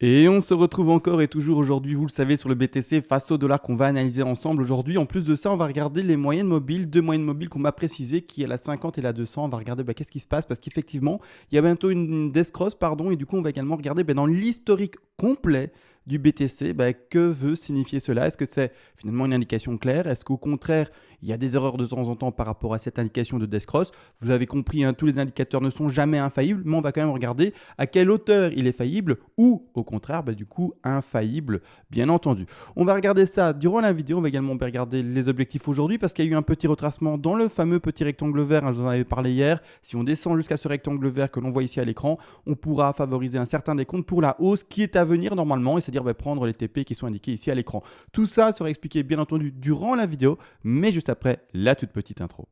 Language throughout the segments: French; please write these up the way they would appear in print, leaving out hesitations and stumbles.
Et on se retrouve encore et toujours aujourd'hui, vous le savez, sur le BTC face au dollar qu'on va analyser ensemble aujourd'hui. En plus de ça, on va regarder les moyennes mobiles, deux moyennes mobiles qu'on m'a précisé, qui est la 50 et la 200. On va regarder qu'est-ce qui se passe parce qu'effectivement, il y a bientôt une death cross, pardon, et du coup, on va également regarder dans l'historique complet du BTC, que veut signifier cela. Est-ce que c'est finalement une indication claire? Est-ce qu'au contraire, il y a des erreurs de temps en temps par rapport à cette indication de death cross? Vous avez compris, tous les indicateurs ne sont jamais infaillibles, mais on va quand même regarder à quelle hauteur il est faillible ou au contraire, du coup, infaillible, bien entendu. On va regarder ça durant la vidéo. On va également regarder les objectifs aujourd'hui parce qu'il y a eu un petit retracement dans le fameux petit rectangle vert. Je vous en avais parlé hier. Si on descend jusqu'à ce rectangle vert que l'on voit ici à l'écran, on pourra favoriser un certain décompte pour la hausse qui est à venir normalement, et c'est-à-dire prendre les TP qui sont indiqués ici à l'écran. Tout ça sera expliqué bien entendu durant la vidéo, mais juste après la toute petite intro.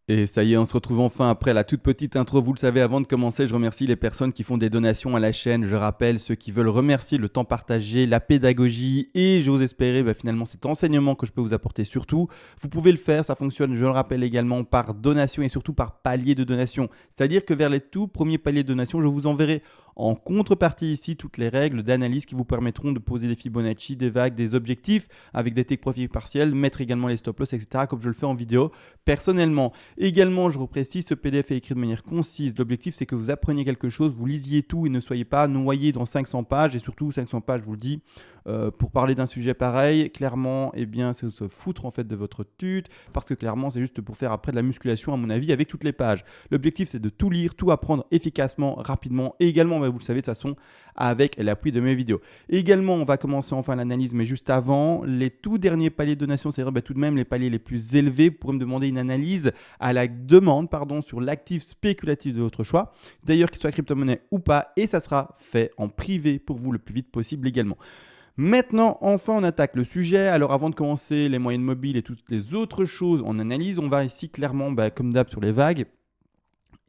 Et ça y est, on se retrouve enfin après la toute petite intro. Vous le savez, avant de commencer, je remercie les personnes qui font des donations à la chaîne. Je rappelle ceux qui veulent remercier le temps partagé, la pédagogie et j'ose espérer finalement cet enseignement que je peux vous apporter surtout. Vous pouvez le faire, ça fonctionne, je le rappelle également, par donation et surtout par palier de donation. C'est-à-dire que vers les tout premiers paliers de donation, je vous enverrai en contrepartie ici toutes les règles d'analyse qui vous permettront de poser des Fibonacci, des vagues, des objectifs avec des take profit partiels, mettre également les stop loss, etc. comme je le fais en vidéo personnellement. Également, je reprécise, ce PDF est écrit de manière concise. L'objectif, c'est que vous appreniez quelque chose, vous lisiez tout et ne soyez pas noyé dans 500 pages. Et surtout, 500 pages, je vous le dis, pour parler d'un sujet pareil, clairement, c'est se foutre en fait de votre tute, parce que clairement, c'est juste pour faire après de la musculation, à mon avis, avec toutes les pages. L'objectif, c'est de tout lire, tout apprendre efficacement, rapidement, et également, vous le savez de toute façon, avec l'appui de mes vidéos. Et également, on va commencer enfin l'analyse, mais juste avant, les tout derniers paliers de donation, c'est-à-dire tout de même les paliers les plus élevés, vous pourrez me demander une analyse à la demande sur l'actif spéculatif de votre choix, d'ailleurs qu'il soit crypto-monnaie ou pas, et ça sera fait en privé pour vous le plus vite possible également. Maintenant, enfin, on attaque le sujet. Alors, avant de commencer les moyennes mobiles et toutes les autres choses en analyse, on va ici clairement, comme d'hab, sur les vagues.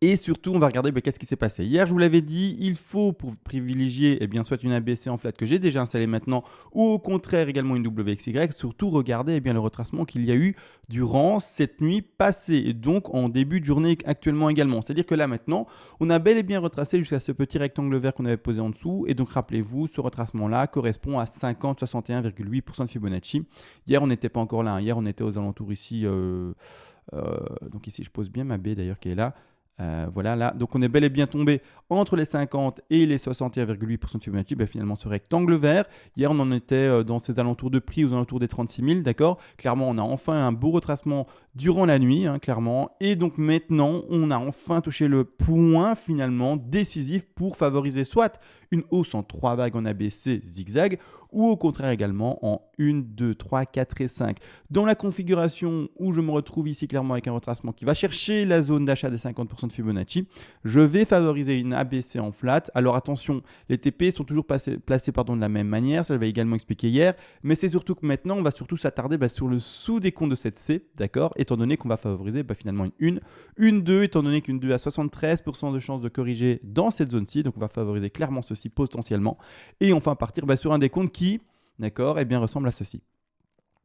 Et surtout, on va regarder qu'est-ce qui s'est passé. Hier, je vous l'avais dit, il faut pour privilégier soit une ABC en flat que j'ai déjà installée maintenant, ou au contraire également une WXY, surtout regarder le retracement qu'il y a eu durant cette nuit passée, et donc en début de journée actuellement également. C'est-à-dire que là maintenant, on a bel et bien retracé jusqu'à ce petit rectangle vert qu'on avait posé en dessous, et donc rappelez-vous, ce retracement-là correspond à 50,61,8% de Fibonacci. Hier, on n'était pas encore là, hier on était aux alentours ici, donc ici je pose bien ma B d'ailleurs qui est là. Voilà, là. Donc on est bel et bien tombé entre les 50 et les 61,8% de Fibonacci. Finalement, ce rectangle vert. Hier, on en était dans ces alentours de prix, aux alentours des 36 000, d'accord? Clairement, on a enfin un beau retracement durant la nuit, clairement. Et donc maintenant, on a enfin touché le point finalement décisif pour favoriser soit une hausse en 3 vagues en ABC zigzag, ou au contraire également en 1, 2, 3, 4 et 5. Dans la configuration où je me retrouve ici clairement avec un retracement qui va chercher la zone d'achat des 50% de Fibonacci, je vais favoriser une ABC en flat. Alors attention, les TP sont toujours placés de la même manière, ça je l'avais également expliqué hier, mais c'est surtout que maintenant on va surtout s'attarder sur le sous-décompte de cette C, d'accord, étant donné qu'on va favoriser finalement une 2, étant donné qu'une 2 a 73% de chances de corriger dans cette zone-ci, donc on va favoriser clairement ceci potentiellement, et enfin partir sur un décompte qui, d'accord, ressemble à ceci.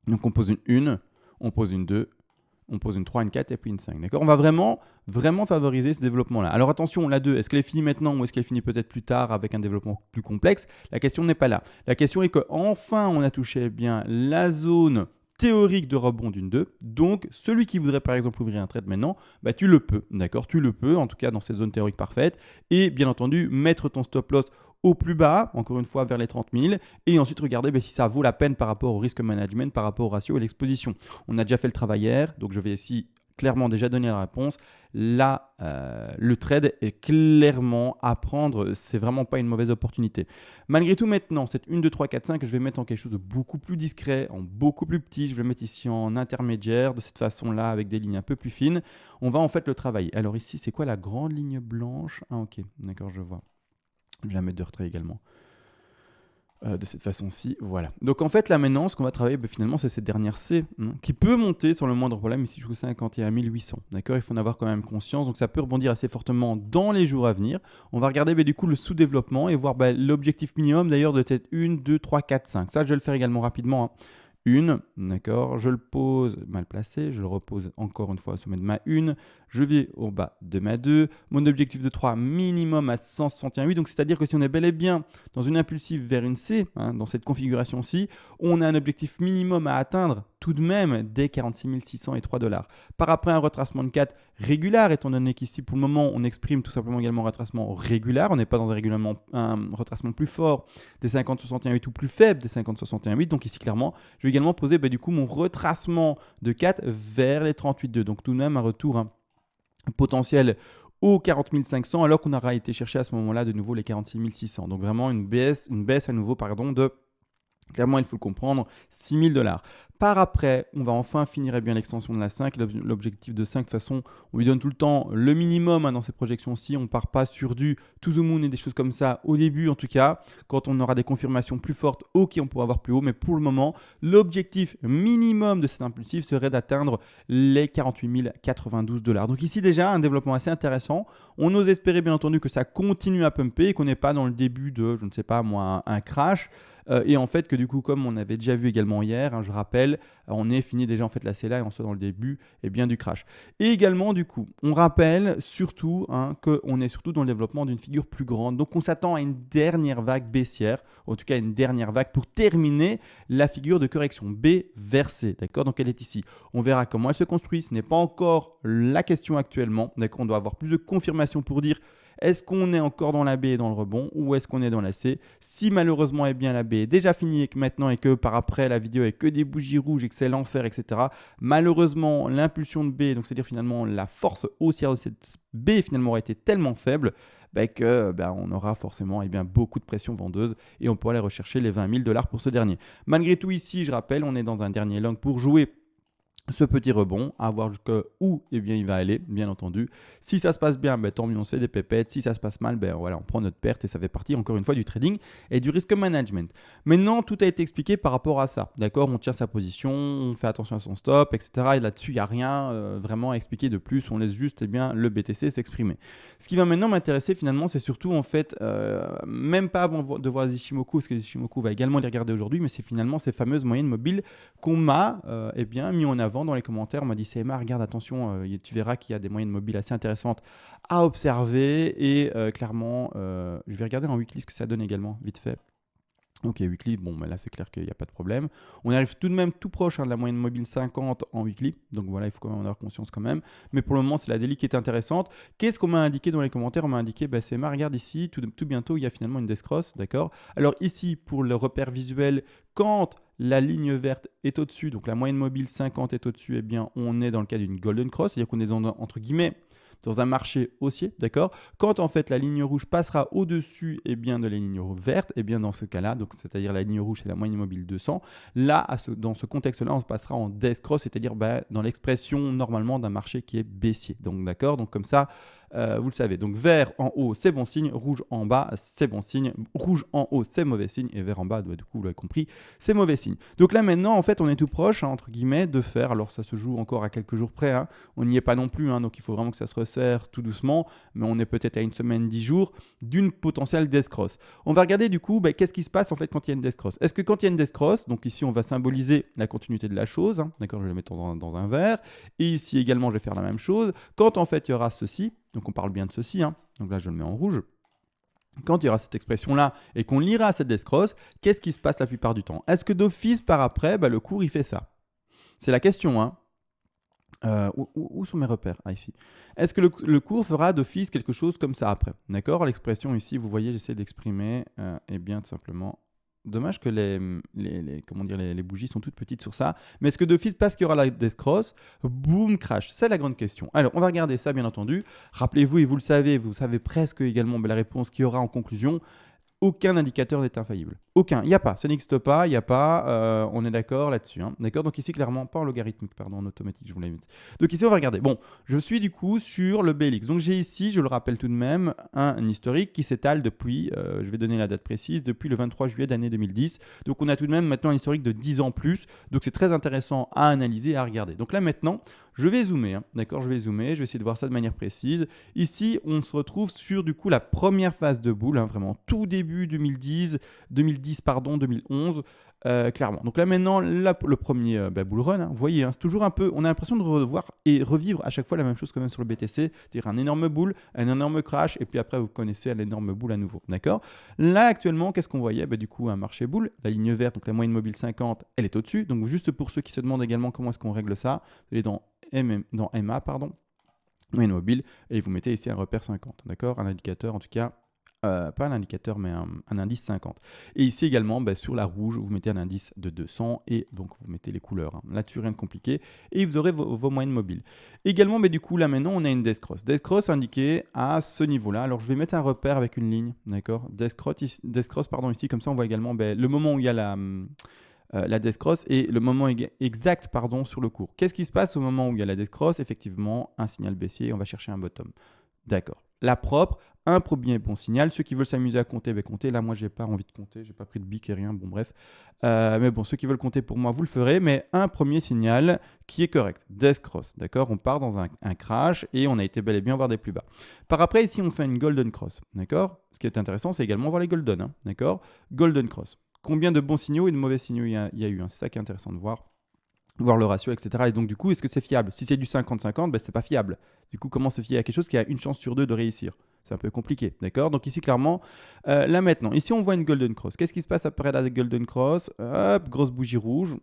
Donc on pose une 1, on pose une 2, on pose une 3, une 4 et puis une 5. D'accord? On va vraiment favoriser ce développement-là. Alors attention, la 2, est-ce qu'elle est finie maintenant ou est-ce qu'elle finit peut-être plus tard avec un développement plus complexe? La question n'est pas là. La question est qu'enfin, on a touché la zone théorique de rebond d'une 2. Donc, celui qui voudrait par exemple ouvrir un trade maintenant, tu le peux. D'accord? Tu le peux, en tout cas dans cette zone théorique parfaite. Et bien entendu, mettre ton stop loss au plus bas, encore une fois vers les 30 000, et ensuite regarder si ça vaut la peine par rapport au risque management, par rapport au ratio et l'exposition. On a déjà fait le travail hier, donc je vais ici clairement déjà donner la réponse. Là, le trade est clairement à prendre, c'est vraiment pas une mauvaise opportunité. Malgré tout, maintenant, cette 1, 2, 3, 4, 5, je vais mettre en quelque chose de beaucoup plus discret, en beaucoup plus petit. Je vais le mettre ici en intermédiaire, de cette façon-là, avec des lignes un peu plus fines. On va en fait le travailler. Alors ici, c'est quoi la grande ligne blanche? Ah ok, d'accord, je vois. Je vais la mettre de retrait également. De cette façon-ci, voilà. Donc en fait, là maintenant, ce qu'on va travailler, finalement, c'est cette dernière C, qui peut monter sans le moindre problème ici jusqu'au 51 800. D'accord? Il faut en avoir quand même conscience. Donc ça peut rebondir assez fortement dans les jours à venir. On va regarder du coup le sous-développement et voir l'objectif minimum d'ailleurs de tête 1, 2, 3, 4, 5. Ça, je vais le faire également rapidement. Une, d'accord, je le pose mal placé, je le repose encore une fois au sommet de ma 1, Je vais au bas de ma 2, mon objectif de 3 minimum à 161,8. Donc c'est-à-dire que si on est bel et bien dans une impulsive vers une C, dans cette configuration-ci, on a un objectif minimum à atteindre tout de même dès 46 603 $. Par après un retracement de 4 régulier, étant donné qu'ici pour le moment on exprime tout simplement également un retracement régulier, on n'est pas dans un retracement plus fort des 50-61,8 ou plus faible des 50-61,8. Donc ici clairement je vais également poser du coup mon retracement de 4 vers les 38,2. Donc tout de même un retour potentiel aux 40 500 alors qu'on aura été chercher à ce moment-là de nouveau les 46 600. Donc vraiment une baisse à nouveau de, clairement il faut le comprendre, 6 000 $. Par après, on va enfin finir bien l'extension de la 5. L'objectif de 5, de toute façon, on lui donne tout le temps le minimum dans ces projections-ci. On ne part pas sur du to the moon et des choses comme ça au début, en tout cas. Quand on aura des confirmations plus fortes, ok, on pourra avoir plus haut. Mais pour le moment, l'objectif minimum de cet impulsif serait d'atteindre les 48 092 $. Donc ici déjà, un développement assez intéressant. On ose espérer bien entendu que ça continue à pumper et qu'on n'est pas dans le début de, je ne sais pas moi, un crash. Et en fait que du coup, comme on avait déjà vu également hier, je rappelle, on est fini déjà en fait la CELA et on soit dans le début du crash. Et également du coup, on rappelle surtout qu'on est surtout dans le développement d'une figure plus grande. Donc on s'attend à une dernière vague baissière, en tout cas une dernière vague pour terminer la figure de correction B vers C. D'accord? Donc elle est ici. On verra comment elle se construit. Ce n'est pas encore la question actuellement. D'accord? On doit avoir plus de confirmation pour dire est-ce qu'on est encore dans la B et dans le rebond ou est-ce qu'on est dans la C? Si malheureusement la B est déjà finie et que maintenant et que par après la vidéo est que des bougies rouges et que c'est l'enfer, etc. Malheureusement, l'impulsion de B, donc c'est-à-dire finalement la force haussière de cette B finalement aurait été tellement faible on aura forcément beaucoup de pression vendeuse et on pourra aller rechercher les 20 000 $ pour ce dernier. Malgré tout ici, je rappelle, on est dans un dernier long pour jouer ce petit rebond, à voir jusqu'où il va aller, bien entendu. Si ça se passe bien, tant mieux, on se fait des pépettes. Si ça se passe mal, on prend notre perte et ça fait partie encore une fois du trading et du risk management. Maintenant, tout a été expliqué par rapport à ça. D'accord, on tient sa position, on fait attention à son stop, etc. Et là-dessus, il n'y a rien vraiment à expliquer de plus. On laisse juste le BTC s'exprimer. Ce qui va maintenant m'intéresser finalement, c'est surtout en fait, même pas avant de voir les Ichimoku, parce que les Ichimoku va également les regarder aujourd'hui, mais c'est finalement ces fameuses moyennes mobiles qu'on m'a mis en avant dans les commentaires. On m'a dit CMA, regarde, attention, tu verras qu'il y a des moyennes mobiles assez intéressantes à observer et clairement, je vais regarder en weekly ce que ça donne également, vite fait. Ok, weekly, là c'est clair qu'il n'y a pas de problème. On arrive tout de même tout proche de la moyenne mobile 50 en weekly, donc voilà, il faut quand même en avoir conscience quand même. Mais pour le moment, c'est la daily qui est intéressante. Qu'est-ce qu'on m'a indiqué dans les commentaires? On m'a indiqué, CMA, regarde ici, tout bientôt, il y a finalement une death cross, d'accord? Alors ici, pour le repère visuel, quand la ligne verte est au-dessus, donc la moyenne mobile 50 est au-dessus, on est dans le cas d'une golden cross, c'est-à-dire qu'on est entre guillemets dans un marché haussier, d'accord? Quand en fait la ligne rouge passera au-dessus de la ligne verte, dans ce cas-là, donc c'est-à-dire la ligne rouge c'est la moyenne mobile 200, là dans ce contexte-là, on passera en death cross, c'est-à-dire dans l'expression normalement d'un marché qui est baissier. Donc d'accord, donc comme ça, vous le savez. Donc vert en haut, c'est bon signe, rouge en bas, c'est bon signe, rouge en haut, c'est mauvais signe, et vert en bas, du coup, vous l'avez compris, c'est mauvais signe. Donc là maintenant, en fait, on est tout proche, entre guillemets, de faire, alors ça se joue encore à quelques jours près, on n'y est pas non plus, donc il faut vraiment que ça se resserre tout doucement, mais on est peut-être à une semaine, 10 jours, d'une potentielle death cross. On va regarder du coup, qu'est-ce qui se passe en fait quand il y a une death cross. Est-ce que quand il y a une death cross, donc ici on va symboliser la continuité de la chose, d'accord, je vais le mettre dans un vert, et ici également je vais faire la même chose, quand en fait il y aura ceci, donc on parle bien de ceci, donc là je le mets en rouge. Quand il y aura cette expression-là et qu'on lira cette death cross, qu'est-ce qui se passe la plupart du temps? Est-ce que d'office par après, le cours il fait ça? C'est la question. Où sont mes repères? Ici. Est-ce que le cours fera d'office quelque chose comme ça après? D'accord? L'expression ici, vous voyez, j'essaie d'exprimer, tout simplement. Dommage que les bougies sont toutes petites sur ça. Mais est-ce que d'office, parce qu'il y aura la death cross, boum, crash? C'est la grande question. Alors, on va regarder ça, bien entendu. Rappelez-vous, et vous savez presque également la réponse qu'il y aura en conclusion. Aucun indicateur n'est infaillible. Aucun. Il n'y a pas. Ça n'existe pas. Il n'y a pas. On est d'accord là-dessus. D'accord. Donc ici, clairement, pas en logarithmique, pardon, en automatique, je vous l'ai mis. Donc ici, on va regarder. Bon, je suis du coup sur le BLX. Donc j'ai ici, je le rappelle tout de même, un historique qui s'étale depuis, je vais donner la date précise, depuis le 23 juillet d'année 2010. Donc on a tout de même maintenant un historique de 10 ans plus. Donc c'est très intéressant à analyser et à regarder. Donc là maintenant, je vais zoomer. D'accord, je vais zoomer. Je vais essayer de voir ça de manière précise. Ici, on se retrouve sur du coup la première phase de boule, vraiment tout début 2011. clairement. Donc là maintenant, le premier bull run, hein, vous voyez, hein, c'est toujours un peu, on a l'impression de revoir et revivre à chaque fois la même chose quand même sur le BTC, c'est-à-dire un énorme bull, un énorme crash, et puis après vous connaissez un énorme bull à nouveau, d'accord? Là actuellement, qu'est-ce qu'on voyait? Du coup, un marché bull, la ligne verte, donc la moyenne mobile 50, elle est au-dessus. Donc juste pour ceux qui se demandent également comment est-ce qu'on règle ça, vous allez dans MA, pardon, moyenne mobile, et vous mettez ici un repère 50, d'accord? Un indicateur en tout cas. Pas un indicateur, mais un indice 50. Et ici également, sur la rouge, vous mettez un indice de 200 et donc vous mettez les couleurs. Hein. Là-dessus, rien de compliqué. Et vous aurez vos moyennes mobiles. Également, du coup, là maintenant, on a une death cross. Death cross indiquée à ce niveau-là. Alors, je vais mettre un repère avec une ligne, d'accord? Death cross, ici, comme ça, on voit également le moment où il y a la death cross et le moment exact sur le cours. Qu'est-ce qui se passe au moment où il y a la death cross? Effectivement, un signal baissier, on va chercher un bottom. D'accord. La propre, un premier bon signal. Ceux qui veulent s'amuser à compter, comptez. Là, moi, j'ai pas envie de compter. J'ai pas pris de bic et rien. Bon, bref. Mais bon, ceux qui veulent compter pour moi, vous le ferez. Mais un premier signal qui est correct. Death cross. D'accord? On part dans un crash et on a été bel et bien voir des plus bas. Par après, ici, on fait une golden cross. D'accord? Ce qui est intéressant, c'est également voir les golden. Hein, d'accord? Golden cross. Combien de bons signaux et de mauvais signaux il y a eu? Hein, c'est ça qui est intéressant de voir le ratio, etc. Et donc, du coup, est-ce que c'est fiable? Si c'est du 50-50, c'est pas fiable. Du coup, comment se fier à quelque chose qui a une chance sur deux de réussir? C'est un peu compliqué, d'accord? Donc ici, clairement, là maintenant, ici, on voit une golden cross. Qu'est-ce qui se passe après la golden cross? Hop, grosse bougie rouge.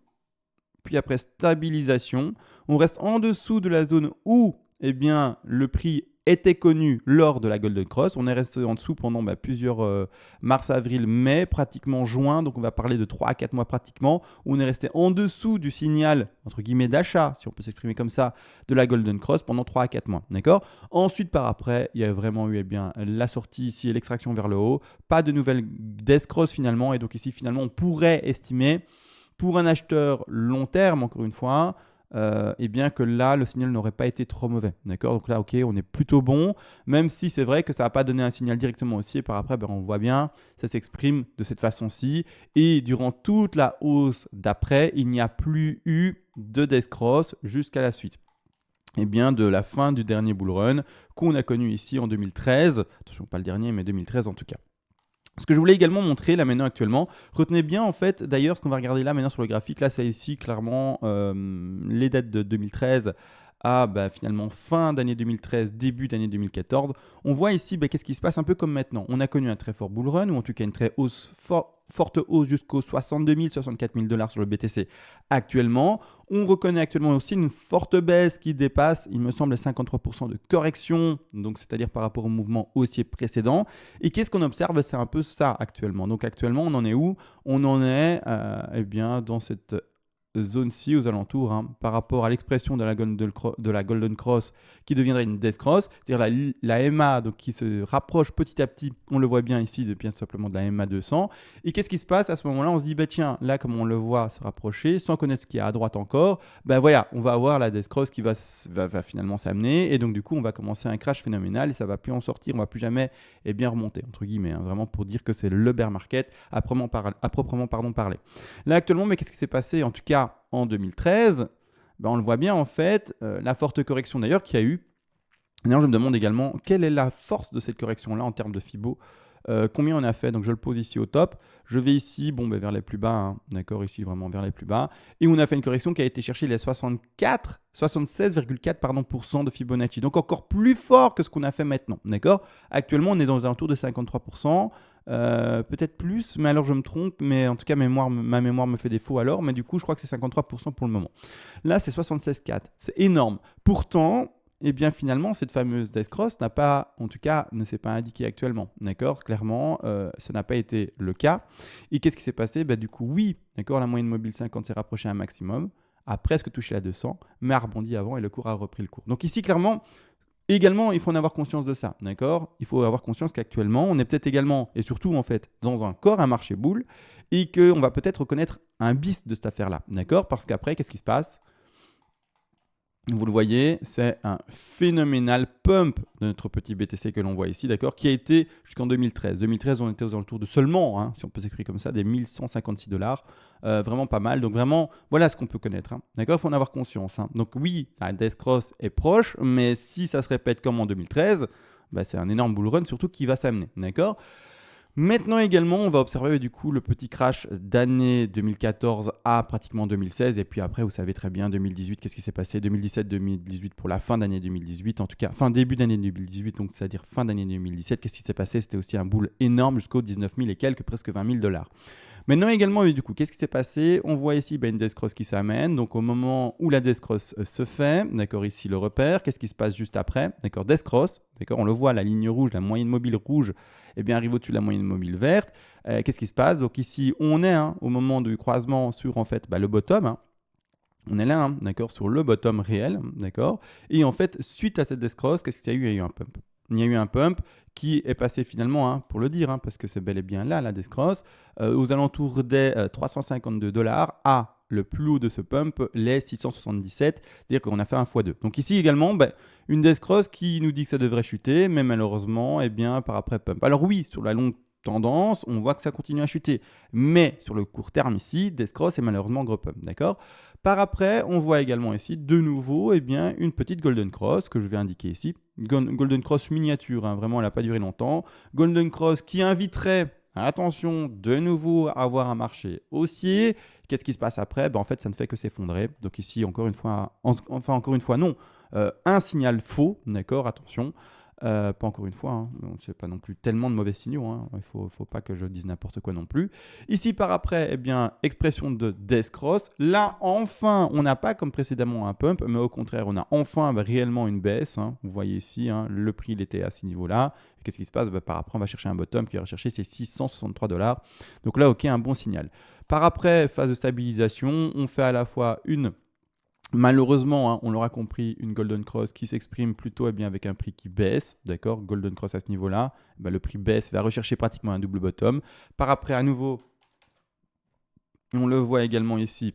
Puis après, stabilisation. On reste en dessous de la zone où, le prix était connu lors de la Golden Cross. On est resté en dessous pendant plusieurs mars, avril, mai, pratiquement juin. Donc on va parler de 3 à 4 mois pratiquement. On est resté en dessous du signal, entre guillemets, d'achat, si on peut s'exprimer comme ça, de la Golden Cross pendant 3 à 4 mois. D'accord? Ensuite, par après, il y a vraiment eu la sortie ici et l'extraction vers le haut. Pas de nouvelle Death Cross finalement. Et donc ici, finalement, on pourrait estimer, pour un acheteur long terme, encore une fois, que là, le signal n'aurait pas été trop mauvais. D'accord? Donc là, ok, on est plutôt bon, même si c'est vrai que ça n'a pas donné un signal directement haussier. Par après, on voit bien, ça s'exprime de cette façon-ci. Et durant toute la hausse d'après, il n'y a plus eu de death cross jusqu'à la suite. De la fin du dernier bull run qu'on a connu ici en 2013. Attention, pas le dernier, mais 2013 en tout cas. Ce que je voulais également montrer là maintenant actuellement, retenez bien en fait d'ailleurs ce qu'on va regarder là maintenant sur le graphique, là c'est ici clairement les dates de 2013 à finalement fin d'année 2013, début d'année 2014. On voit ici qu'est-ce qui se passe un peu comme maintenant. On a connu un très fort bull run ou en tout cas une très forte hausse jusqu'aux 62 000, 64 000 $ sur le BTC actuellement. On reconnaît actuellement aussi une forte baisse qui dépasse, il me semble, 53% de correction, donc c'est-à-dire par rapport au mouvement haussier précédent. Et qu'est-ce qu'on observe? C'est un peu ça actuellement. Donc actuellement, on en est où? On en est dans cette zone-ci aux alentours par rapport à l'expression de la Golden Cross qui deviendrait une Death Cross, c'est-à-dire la MA donc, qui se rapproche petit à petit, on le voit bien ici, bien simplement de la MA 200. Et qu'est-ce qui se passe à ce moment-là? On se dit, tiens, là comme on le voit se rapprocher, sans connaître ce qu'il y a à droite encore, voilà, on va avoir la Death Cross qui va finalement s'amener et donc du coup on va commencer un crash phénoménal et ça va plus en sortir, on va plus jamais remonter, entre guillemets, vraiment pour dire que c'est le bear market à proprement parler. Là actuellement, mais qu'est-ce qui s'est passé? En tout cas, en 2013, on le voit bien en fait, la forte correction d'ailleurs qu'il y a eu. D'ailleurs, je me demande également quelle est la force de cette correction-là en termes de Fibo. Combien on a fait? Donc je le pose ici au top. Je vais ici, vers les plus bas, d'accord, ici vraiment vers les plus bas. Et on a fait une correction qui a été chercher les 76,4% de Fibonacci. Donc encore plus fort que ce qu'on a fait maintenant, d'accord? Actuellement, on est dans un tour de 53%. Peut-être plus, mais alors je me trompe, mais en tout cas ma mémoire me fait défaut alors, mais du coup je crois que c'est 53% pour le moment. Là c'est 76,4, c'est énorme. Pourtant, finalement cette fameuse Death Cross ne s'est pas indiquée actuellement, d'accord? Clairement, ça n'a pas été le cas. Et qu'est-ce qui s'est passé? Du coup oui, d'accord, la moyenne mobile 50 s'est rapprochée à un maximum, a presque touché la 200, mais a rebondi avant et le cours a repris le cours. Donc ici clairement, également, il faut en avoir conscience de ça, d'accord? Il faut avoir conscience qu'actuellement, on est peut-être également, et surtout en fait, dans un marché bull, et qu'on va peut-être reconnaître un bis de cette affaire-là, d'accord? Parce qu'après, qu'est-ce qui se passe? Vous le voyez, c'est un phénoménal pump de notre petit BTC que l'on voit ici, d'accord, qui a été jusqu'en 2013. 2013, on était aux alentours de seulement, si on peut s'écrire comme ça, des 1156 $. Vraiment pas mal. Donc vraiment, voilà ce qu'on peut connaître. D'accord, il faut en avoir conscience. Donc oui, la Death Cross est proche, mais si ça se répète comme en 2013, c'est un énorme bull run surtout qui va s'amener. D'accord. Maintenant également, on va observer du coup le petit crash d'année 2014 à pratiquement 2016. Et puis après, vous savez très bien, 2018, qu'est-ce qui s'est passé 2017-2018 pour la fin d'année 2018, en tout cas, fin début d'année 2018, donc c'est-à-dire fin d'année 2017. Qu'est-ce qui s'est passé? C'était aussi un boule énorme jusqu'aux 19 000 et quelques, presque 20 000 $. Maintenant également, du coup, qu'est-ce qui s'est passé? On voit ici une death cross qui s'amène. Donc au moment où la death cross se fait, d'accord, ici le repère, qu'est-ce qui se passe juste après? D'accord, death cross, d'accord, on le voit, la ligne rouge, la moyenne mobile rouge, eh bien, arrive au-dessus de la moyenne mobile verte. Qu'est-ce qui se passe? Donc ici, on est au moment du croisement sur en fait le bottom. On est là, d'accord, sur le bottom réel, d'accord. Et en fait, suite à cette death cross, qu'est-ce qu'il y a eu? Il y a eu un pump. Il y a eu un pump qui est passé finalement, pour le dire, parce que c'est bel et bien là, la death cross, aux alentours des $352 à le plus haut de ce pump, les 677, c'est-à-dire qu'on a fait un x2. Donc ici également, une death cross qui nous dit que ça devrait chuter, mais malheureusement, par après pump. Alors oui, sur la longue tendance, on voit que ça continue à chuter. Mais sur le court terme ici, death cross est malheureusement gros pump, d'accord? Par après, on voit également ici, de nouveau, une petite golden cross que je vais indiquer ici. Golden cross miniature, vraiment, elle n'a pas duré longtemps. Golden cross qui inviterait, attention, de nouveau à avoir un marché haussier. Qu'est-ce qui se passe après? En fait, ça ne fait que s'effondrer. Donc ici, encore une fois, non, un signal faux, d'accord, attention. Pas encore une fois, c'est pas non plus tellement de mauvais signaux, il faut pas que je dise n'importe quoi non plus. Ici par après, expression de death cross. Là enfin, on n'a pas comme précédemment un pump, mais au contraire, on a enfin réellement une baisse. Vous voyez ici, le prix il était à ce niveau-là. Qu'est-ce qui se passe? Par après, on va chercher un bottom qui va rechercher ces $663. Donc là, ok, un bon signal. Par après, phase de stabilisation, on fait à la fois malheureusement, on l'aura compris, une Golden Cross qui s'exprime plutôt avec un prix qui baisse, d'accord? Golden Cross à ce niveau-là, le prix baisse, va rechercher pratiquement un double bottom. Par après, à nouveau, on le voit également ici,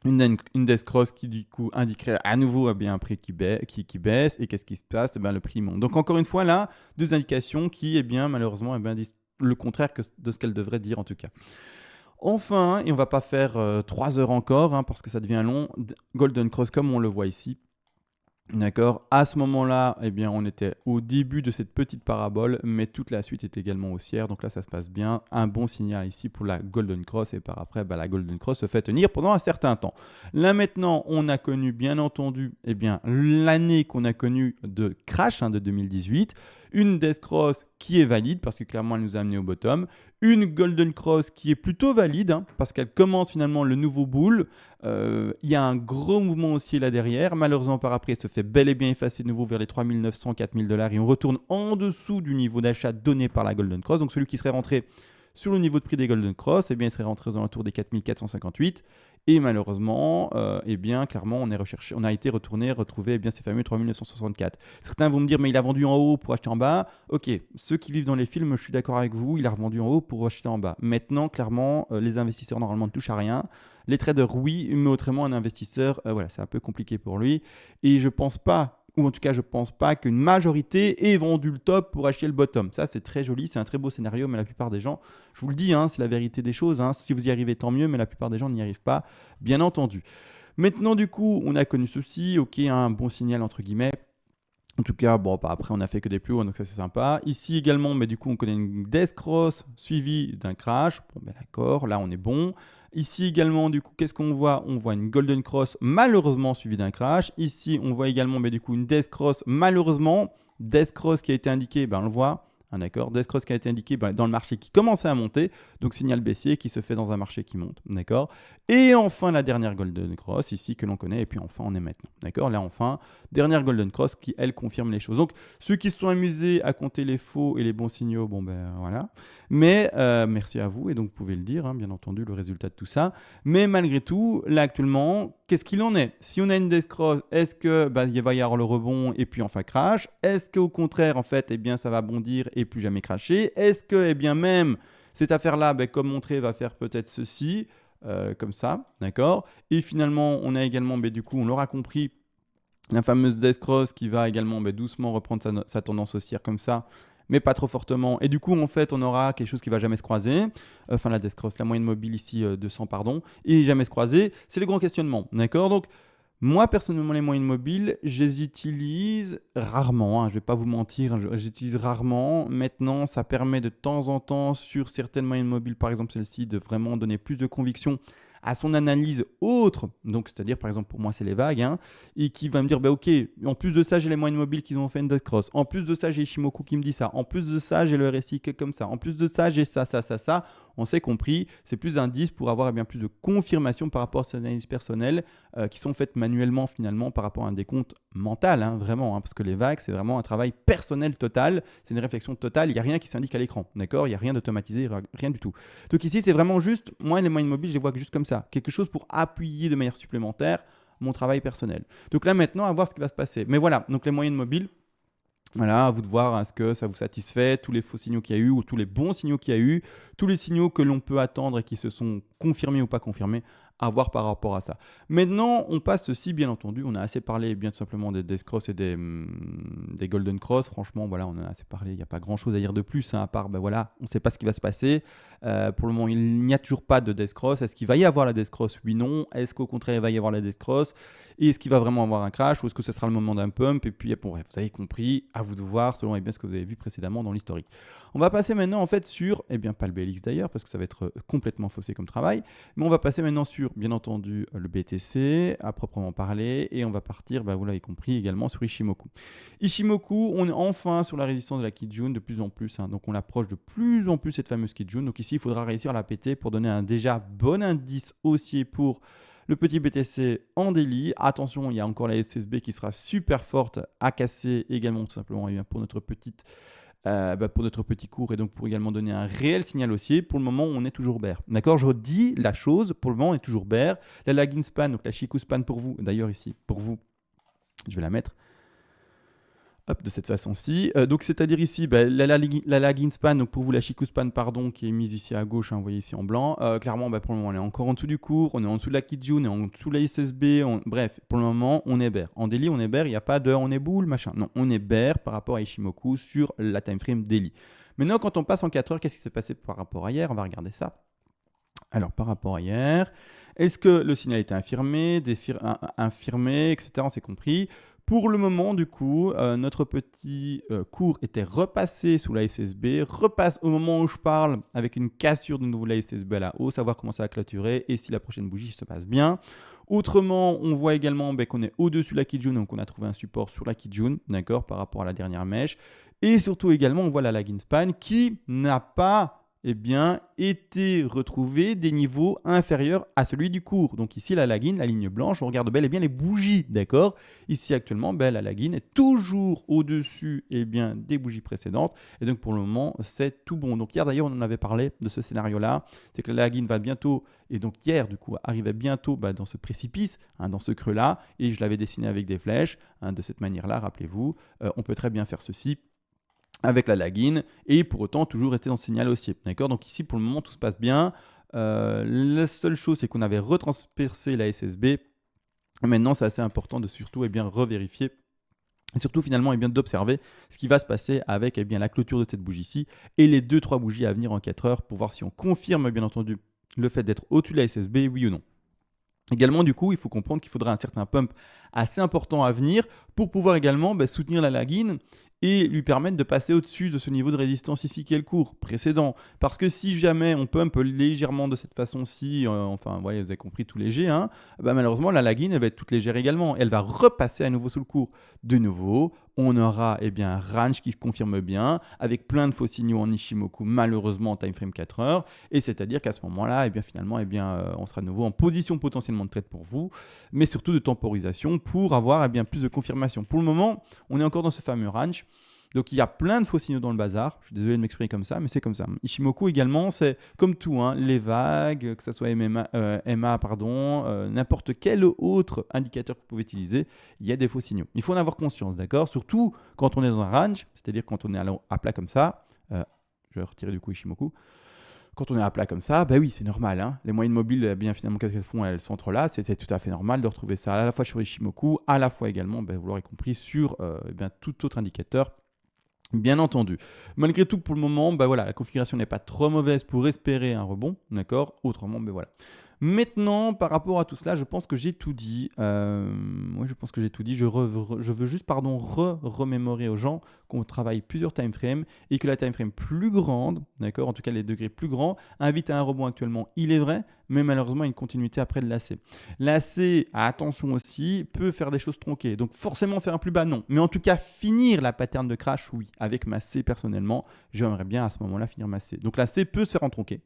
une death cross qui du coup indiquerait à nouveau un prix qui baisse. Et qu'est-ce qui se passe? Le prix monte. Donc encore une fois là, deux indications qui malheureusement disent le contraire de ce qu'elles devraient dire en tout cas. Enfin, et on va pas faire 3 heures encore, parce que ça devient long, Golden Cross comme on le voit ici. D'accord. À ce moment-là, on était au début de cette petite parabole, mais toute la suite est également haussière. Donc là, ça se passe bien. Un bon signal ici pour la Golden Cross. Et par après, la Golden Cross se fait tenir pendant un certain temps. Là maintenant, on a connu, bien entendu, l'année qu'on a connue de crash de 2018. Une death cross qui est valide parce que clairement elle nous a amené au bottom. Une golden cross qui est plutôt valide parce qu'elle commence finalement le nouveau bull. Il y a un gros mouvement haussier là derrière. Malheureusement par après, il se fait bel et bien effacer de nouveau vers les 3 900, 4 000 $ et on retourne en dessous du niveau d'achat donné par la golden cross. Donc celui qui serait rentré sur le niveau de prix des golden cross, il serait rentré aux alentours des 4 458. Et malheureusement, clairement, on a été retrouver ces fameux 3964. Certains vont me dire, mais il a vendu en haut pour acheter en bas. Ok, ceux qui vivent dans les films, je suis d'accord avec vous, il a revendu en haut pour acheter en bas. Maintenant, clairement, les investisseurs normalement ne touchent à rien. Les traders, oui, mais autrement, un investisseur, c'est un peu compliqué pour lui. Et je pense pas, ou en tout cas, je pense pas qu'une majorité ait vendu le top pour acheter le bottom. Ça, c'est très joli, c'est un très beau scénario, mais la plupart des gens, je vous le dis, c'est la vérité des choses. Si vous y arrivez, tant mieux, mais la plupart des gens n'y arrivent pas, bien entendu. Maintenant, du coup, on a connu ceci, ok, un bon signal entre guillemets. En tout cas, après, on a fait que des plus hauts, donc ça, c'est sympa. Ici également, du coup, on connaît une death cross suivie d'un crash. D'accord, là, on est bon. Ici également, du coup, qu'est-ce qu'on voit? On voit une golden cross, malheureusement, suivie d'un crash. Ici, on voit également, du coup, une death cross, malheureusement. Death cross qui a été indiquée, on le voit. D'accord, death cross qui a été indiqué dans le marché qui commençait à monter, donc signal baissier qui se fait dans un marché qui monte, d'accord. Et enfin la dernière golden cross ici que l'on connaît, et puis enfin on est maintenant, d'accord. Là enfin, dernière golden cross qui elle confirme les choses. Donc ceux qui se sont amusés à compter les faux et les bons signaux, voilà. Mais merci à vous, et donc vous pouvez le dire, bien entendu, le résultat de tout ça. Mais malgré tout, là actuellement, qu'est-ce qu'il en est? Si on a une death cross, est-ce que il va y avoir le rebond et puis enfin crash? Est-ce qu'au contraire, en fait, ça va bondir et plus jamais cracher? Est-ce que, même cette affaire-là, comme montré, va faire peut-être ceci, comme ça, d'accord? Et finalement, on a également, du coup, on l'aura compris, la fameuse death cross qui va également doucement reprendre sa tendance haussière comme ça, mais pas trop fortement. Et du coup, en fait, on aura quelque chose qui va jamais se croiser. Enfin, la death cross, la moyenne mobile ici, 200, pardon, et jamais se croiser. C'est le grand questionnement, d'accord? Donc, Moi, personnellement, les moyennes mobiles, je les utilise rarement, hein, je ne vais pas vous mentir, hein, j'utilise rarement. Maintenant, ça permet de temps en temps, sur certaines moyennes mobiles, par exemple celle-ci, de vraiment donner plus de conviction à son analyse autre. Donc, c'est-à-dire, par exemple, pour moi, c'est les vagues, hein, et qui va me dire, bah, ok, en plus de ça, j'ai les moyennes mobiles qui ont fait une dot cross. En plus de ça, j'ai Ishimoku qui me dit ça. En plus de ça, j'ai le RSI qui est comme ça. En plus de ça, j'ai ça. On s'est compris, c'est plus d'indices pour avoir bien plus de confirmation par rapport à ces analyses personnelles qui sont faites manuellement finalement par rapport à un décompte mental, hein, vraiment, hein, parce que les vagues, c'est vraiment un travail personnel total, c'est une réflexion totale, il n'y a rien qui s'indique à l'écran, d'accord? Il n'y a rien d'automatisé, rien du tout. Donc ici, c'est vraiment juste, moi, les moyennes mobiles, je les vois juste comme ça, quelque chose pour appuyer de manière supplémentaire mon travail personnel. Donc là, maintenant, à voir ce qui va se passer. Mais voilà, donc les moyennes mobiles, voilà, à vous de voir est-ce que ça vous satisfait, tous les faux signaux qu'il y a eu ou tous les bons signaux qu'il y a eu, tous les signaux que l'on peut attendre et qui se sont confirmés ou pas confirmés, à voir par rapport à ça. Maintenant, on passe aussi, bien entendu, on a assez parlé bien tout simplement des Death Cross et des Golden Cross. Franchement, voilà, on en a assez parlé, il n'y a pas grand-chose à dire de plus, hein, à part, ben voilà, on ne sait pas ce qui va se passer. Pour le moment, il n'y a toujours pas de Death Cross. Est-ce qu'il va y avoir la Death Cross? Oui, non. Est-ce qu'au contraire, il va y avoir la Death Cross? Et est-ce qu'il va vraiment avoir un crash ou est-ce que ce sera le moment d'un pump? Et puis, bon, bref, vous avez compris, à vous de voir, selon bien ce que vous avez vu précédemment dans l'historique. On va passer maintenant en fait sur, pas le BLX d'ailleurs, parce que ça va être complètement faussé comme travail, mais on va passer maintenant sur, bien entendu, le BTC, à proprement parler, et on va partir, vous l'avez compris, également sur Ishimoku. Ishimoku, on est enfin sur la résistance de la Kijun de plus en plus, hein, donc on approche de plus en plus cette fameuse Kijun, donc ici il faudra réussir à la péter pour donner un déjà bon indice haussier pour le petit BTC en daily. Attention, il y a encore la SSB qui sera super forte à casser également tout simplement pour notre petit cours et donc pour également donner un réel signal haussier. Pour le moment, on est toujours bear. D'accord, je redis la chose, pour le moment, on est toujours bear. La lagging span, donc la Chikou span pour vous, d'ailleurs ici, pour vous, je vais la mettre. Hop, de cette façon-ci. Donc, c'est-à-dire ici, la lagging span, donc pour vous, la Chikou span, pardon, qui est mise ici à gauche, hein, vous voyez ici en blanc. Clairement, pour le moment, on est encore en dessous du cours, on est en dessous de la Kijun, on est en dessous de la SSB. Bref, pour le moment, on est bear. En daily, on est bear, il n'y a pas de on est boule, machin. Non, on est bear par rapport à Ishimoku sur la time frame daily. Maintenant, quand on passe en 4 heures, qu'est-ce qui s'est passé par rapport à hier? On va regarder ça. Alors, par rapport à hier, est-ce que le signal a été infirmé, etc. On s'est compris. Pour le moment, du coup, notre petit cours était repassé sous la SSB, repasse au moment où je parle avec une cassure de nouveau de la SSB à la hausse, savoir comment ça va clôturer et si la prochaine bougie se passe bien. Autrement, on voit également qu'on est au-dessus de la Kijun, donc on a trouvé un support sur la Kijun, d'accord, par rapport à la dernière mèche. Et surtout également, on voit la lagging span qui n'a pas été retrouvé des niveaux inférieurs à celui du cours. Donc ici, la lagging, la ligne blanche, on regarde bel et bien les bougies, d'accord? Ici, actuellement, la lagging est toujours au-dessus des bougies précédentes. Et donc, pour le moment, c'est tout bon. Donc hier, d'ailleurs, on en avait parlé de ce scénario-là. C'est que la lagging va bientôt, et donc hier, du coup, arrivait bientôt dans ce précipice, hein, dans ce creux-là. Et je l'avais dessiné avec des flèches. Hein, de cette manière-là, rappelez-vous, on peut très bien faire ceci avec la lagging et pour autant toujours rester dans le signal haussier. D'accord? Donc ici, pour le moment, tout se passe bien. La seule chose, c'est qu'on avait retranspercé la SSB. Maintenant, c'est assez important de surtout revérifier et surtout finalement d'observer ce qui va se passer avec la clôture de cette bougie-ci et les 2-3 bougies à venir en 4 heures pour voir si on confirme bien entendu le fait d'être au-dessus de la SSB, oui ou non. Également, du coup, il faut comprendre qu'il faudra un certain pump assez important à venir pour pouvoir également soutenir la lagging et lui permettre de passer au-dessus de ce niveau de résistance ici qui est le cours précédent. Parce que si jamais on pump légèrement de cette façon-ci, vous avez compris, tout léger, hein, malheureusement la lagging elle va être toute légère également. Elle va repasser à nouveau sous le cours. De nouveau, on aura un range qui se confirme bien, avec plein de faux signaux en Ishimoku, malheureusement en time frame 4 heures. Et c'est-à-dire qu'à ce moment-là, finalement, on sera de nouveau en position potentiellement de trade pour vous, mais surtout de temporisation pour avoir plus de confirmation. Pour le moment, on est encore dans ce fameux range. Donc il y a plein de faux signaux dans le bazar. Je suis désolé de m'exprimer comme ça, mais c'est comme ça. Ishimoku également, c'est comme tout, hein, les vagues, que ce soit MA, n'importe quel autre indicateur que vous pouvez utiliser, il y a des faux signaux. Il faut en avoir conscience, d'accord? Surtout quand on est dans un range, c'est-à-dire quand on est à plat comme ça. Je vais retirer du coup Ishimoku. Quand on est à plat comme ça, oui, c'est normal. Hein. Les moyennes mobiles, finalement, qu'est-ce qu'elles font? Elles s'entrelacent. C'est tout à fait normal de retrouver ça à la fois sur Ishimoku, à la fois également, vous l'aurez compris, sur tout autre indicateur. Bien entendu. Malgré tout, pour le moment, la configuration n'est pas trop mauvaise pour espérer un rebond, d'accord? Autrement, voilà. Maintenant, par rapport à tout cela, je pense que j'ai tout dit. Oui, je pense que j'ai tout dit. Je veux juste remémorer aux gens qu'on travaille plusieurs timeframes et que la timeframe plus grande, d'accord, en tout cas les degrés plus grands, invite à un rebond actuellement, il est vrai, mais malheureusement une continuité après de l'AC. L'AC, attention aussi, peut faire des choses tronquées. Donc forcément faire un plus bas, non. Mais en tout cas, finir la pattern de crash, oui. Avec ma C personnellement, j'aimerais bien à ce moment-là finir ma C. Donc la C peut se faire en tronqué.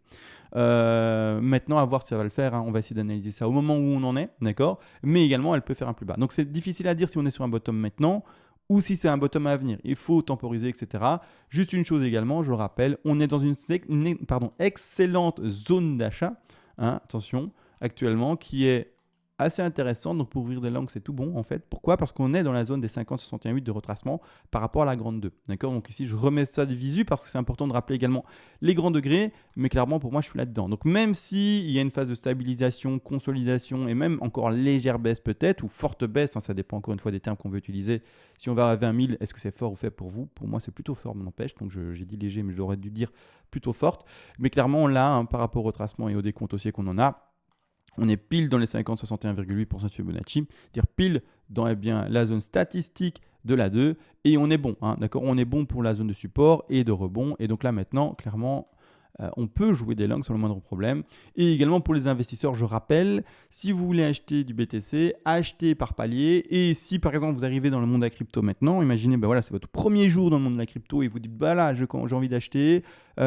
Maintenant, à voir si ça va le faire. Hein. On va essayer d'analyser ça au moment où on en est, d'accord. Mais également, elle peut faire un plus bas. Donc c'est difficile à dire si on est sur un bottom maintenant ou si c'est un bottom à venir. Il faut temporiser, etc. Juste une chose également, je le rappelle, on est dans une excellente zone d'achat. Hein, attention, actuellement, qui est assez intéressante. Donc pour ouvrir des langues, c'est tout bon en fait. Pourquoi ? Parce qu'on est dans la zone des 50-61,8 de retracement par rapport à la grande 2. D'accord ? Donc ici, je remets ça de visu parce que c'est important de rappeler également les grands degrés. Mais clairement, pour moi, je suis là-dedans. Donc même s'il y a une phase de stabilisation, consolidation et même encore légère baisse peut-être, ou forte baisse, hein, ça dépend encore une fois des termes qu'on veut utiliser. Si on va à 20 000, est-ce que c'est fort ou faible pour vous ? Pour moi, c'est plutôt fort, m'en empêche. Donc j'ai dit léger, mais j'aurais dû dire plutôt forte. Mais clairement, là, hein, par rapport au retracement et au décompte haussier qu'on en a, on est pile dans les 50-61,8% de Fibonacci, c'est-à-dire pile dans la zone statistique de la 2, et on est bon, hein, d'accord ? On est bon pour la zone de support et de rebond, et donc là maintenant, clairement, on peut jouer des longs sans le moindre problème. Et également pour les investisseurs, je rappelle, si vous voulez acheter du BTC, achetez par palier. Et si par exemple vous arrivez dans le monde de la crypto maintenant, imaginez, voilà, c'est votre premier jour dans le monde de la crypto et vous dites, bah là, j'ai envie d'acheter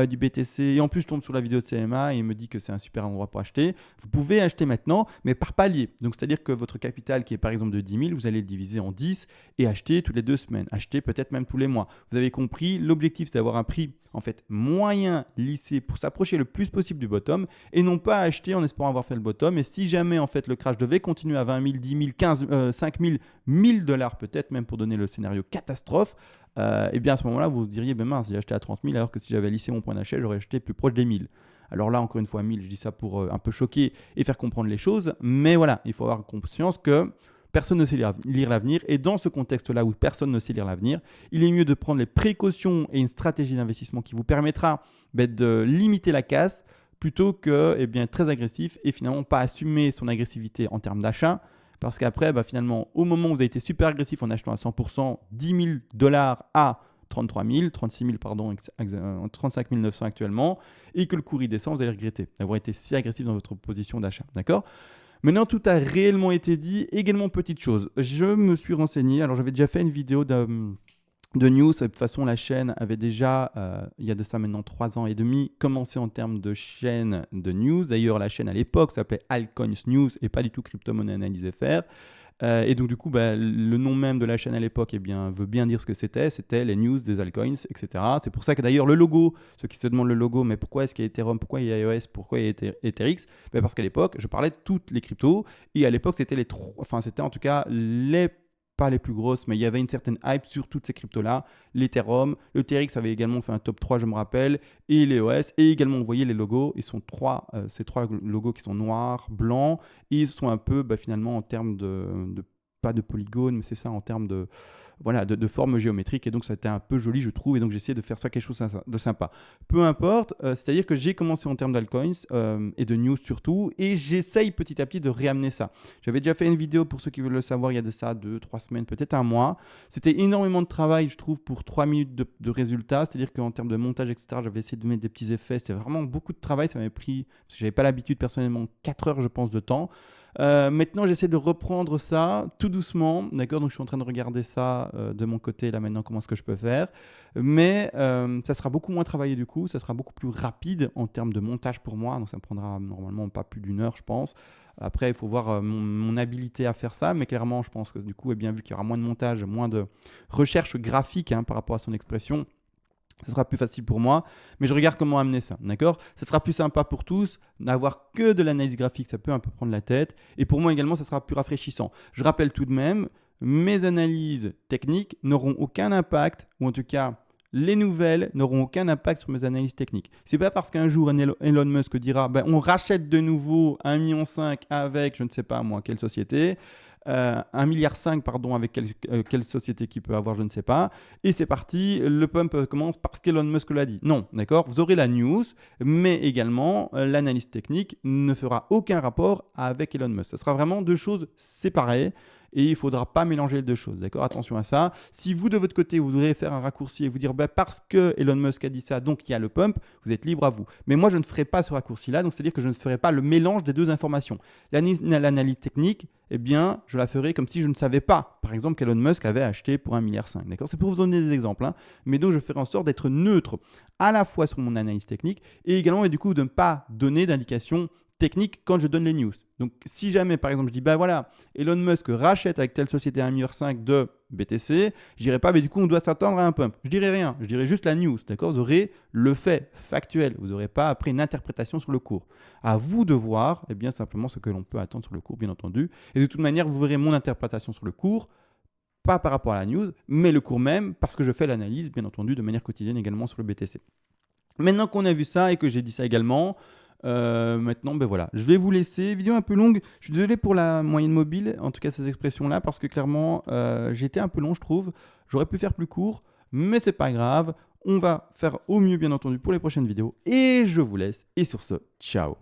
du BTC. Et en plus, je tombe sur la vidéo de CMA et il me dit que c'est un super endroit pour acheter. Vous pouvez acheter maintenant, mais par palier. Donc c'est-à-dire que votre capital qui est par exemple de 10 000, vous allez le diviser en 10 et acheter toutes les 2 semaines. Acheter peut-être même tous les mois. Vous avez compris, l'objectif c'est d'avoir un prix en fait moyen lissé pour s'approcher le plus possible du bottom et non pas acheter en espérant avoir fait le bottom. Et si jamais en fait le crash devait continuer à 20 000, 10 000, 15 000, 5 000, 1000 dollars peut-être même pour donner le scénario catastrophe, et bien à ce moment-là vous vous diriez ben mince, j'ai acheté à 30 000 alors que si j'avais lissé mon point d'achat j'aurais acheté plus proche des 1000. Alors là encore une fois 1000, je dis ça pour un peu choquer et faire comprendre les choses, mais voilà, il faut avoir conscience que personne ne sait lire l'avenir et dans ce contexte-là où personne ne sait lire l'avenir, il est mieux de prendre les précautions et une stratégie d'investissement qui vous permettra de limiter la casse plutôt que très agressif et finalement pas assumer son agressivité en termes d'achat parce qu'après finalement au moment où vous avez été super agressif en achetant à 100% 10 000 dollars à 33 000, 36 000 pardon, 35 900 actuellement et que le cours y descend, vous allez regretter d'avoir été si agressif dans votre position d'achat, d'accord ? Maintenant, tout a réellement été dit. Également, petite chose, je me suis renseigné. Alors, j'avais déjà fait une vidéo de news. De toute façon, la chaîne avait déjà, il y a de ça maintenant 3 ans et demi, commencé en termes de chaîne de news. D'ailleurs, la chaîne à l'époque s'appelait Altcoins News et pas du tout Crypto-monnaie Analyse FR. Et donc, du coup, le nom même de la chaîne à l'époque veut bien dire ce que c'était les news des altcoins, etc. C'est pour ça que d'ailleurs, le logo, ceux qui se demandent le logo, mais pourquoi est-ce qu'il y a Ethereum, pourquoi il y a EOS, pourquoi il y a EtherX ? Parce qu'à l'époque, je parlais de toutes les cryptos et à l'époque, c'était c'était en tout cas pas les plus grosses, mais il y avait une certaine hype sur toutes ces cryptos-là. L'Ethereum, le TRX avait également fait un top 3, je me rappelle, et les EOS. Et également, vous voyez les logos, ils sont ces 3 logos qui sont noirs, blancs, et ils sont un peu finalement en termes de pas de polygones, mais c'est ça en termes de forme géométrique. Et donc, ça a été un peu joli, je trouve. Et donc, j'ai essayé de faire ça quelque chose de sympa. Peu importe, c'est-à-dire que j'ai commencé en termes d'altcoins et de news surtout. Et j'essaye petit à petit de réamener ça. J'avais déjà fait une vidéo pour ceux qui veulent le savoir il y a de ça 2-3 semaines, peut-être un mois. C'était énormément de travail, je trouve, pour 3 minutes de résultats. C'est-à-dire qu'en termes de montage, etc., j'avais essayé de mettre des petits effets. C'était vraiment beaucoup de travail. Ça m'avait pris, parce que je n'avais pas l'habitude personnellement, 4 heures, je pense, de temps. Maintenant, j'essaie de reprendre ça tout doucement, d'accord ? Donc, je suis en train de regarder ça de mon côté, là, maintenant, comment est-ce que je peux faire. Mais ça sera beaucoup moins travaillé, du coup. Ça sera beaucoup plus rapide en termes de montage pour moi. Donc, ça me prendra normalement pas plus d'1 heure, je pense. Après, il faut voir mon habilité à faire ça. Mais clairement, je pense que, du coup, vu qu'il y aura moins de montage, moins de recherche graphique par rapport à son expression, ce sera plus facile pour moi, mais je regarde comment amener ça, d'accord ? Ça sera plus sympa pour tous, n'avoir que de l'analyse graphique, ça peut un peu prendre la tête, et pour moi également, ça sera plus rafraîchissant. Je rappelle tout de même, mes analyses techniques n'auront aucun impact, ou en tout cas, les nouvelles n'auront aucun impact sur mes analyses techniques. C'est pas parce qu'un jour Elon Musk dira on rachète de nouveau 1,5 million avec je ne sais pas moi quelle société, 1,5 milliard, pardon, avec quelle société qui peut avoir, je ne sais pas. Et c'est parti, le pump commence parce qu'Elon Musk l'a dit. Non, d'accord, vous aurez la news, mais également l'analyse technique ne fera aucun rapport avec Elon Musk. Ce sera vraiment deux choses séparées. Et il ne faudra pas mélanger les deux choses, d'accord? Attention à ça. Si vous, de votre côté, vous voudrez faire un raccourci et vous dire parce que Elon Musk a dit ça, donc il y a le pump, vous êtes libre à vous. Mais moi, je ne ferai pas ce raccourci-là, donc c'est-à-dire que je ne ferai pas le mélange des deux informations. L'analyse technique, eh bien, je la ferai comme si je ne savais pas, par exemple, qu'Elon Musk avait acheté pour 1,5 milliard, d'accord? C'est pour vous donner des exemples, hein. Mais donc, je ferai en sorte d'être neutre à la fois sur mon analyse technique et également, et du coup, de ne pas donner d'indication technique quand je donne les news. Donc, si jamais, par exemple, je dis, voilà, Elon Musk rachète avec telle société 1,5 milliard de BTC, je dirais pas, mais du coup, on doit s'attendre à un pump. Je dirais rien, je dirais juste la news, d'accord? Vous aurez le fait factuel, vous n'aurez pas après une interprétation sur le cours. À vous de voir, bien simplement ce que l'on peut attendre sur le cours, bien entendu. Et de toute manière, vous verrez mon interprétation sur le cours, pas par rapport à la news, mais le cours même, parce que je fais l'analyse, bien entendu, de manière quotidienne également sur le BTC. Maintenant qu'on a vu ça et que j'ai dit ça également, maintenant, voilà, je vais vous laisser. Vidéo un peu longue. Je suis désolé pour la moyenne mobile, en tout cas ces expressions-là, parce que clairement, j'ai été un peu long, je trouve. J'aurais pu faire plus court, mais c'est pas grave. On va faire au mieux, bien entendu, pour les prochaines vidéos. Et je vous laisse. Et sur ce, ciao.